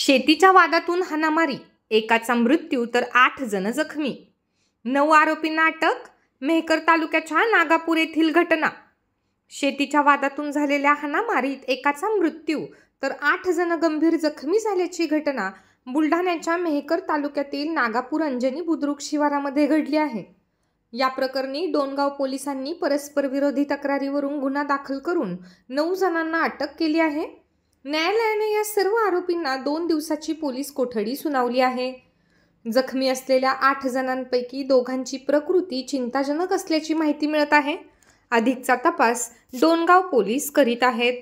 शेतीच्या वादातून हाणामारी, एकाचा मृत्यू तर 8 जण जखमी. 9 आरोपींना अटक. मेहकर तालुक्याच्या नागापूर येथील घटना. शेतीच्या वादातून झालेल्या हाणामारीत एकाचा मृत्यू तर 8 जण गंभीर जखमी झाल्याची घटना बुलढाण्याच्या मेहकर तालुक्यातील नागापूर अंजनी बुद्रुक शिवारामध्ये घडली आहे. या प्रकरणी डोणगाव पोलिसांनी परस्पर विरोधी तक्रारीवरून गुन्हा दाखल करून 9 जणांना अटक केली आहे. न्यायालयाने या सर्व आरोपींना 2 दिवसाची पोलीस कोठडी सुनावली आहे. जखमी असलेल्या 8 जणांपैकी दोघांची प्रकृती चिंताजनक असल्याची माहिती मिळत आहे. अधिकचा तपास डोणगाव पोलीस करीत आहेत.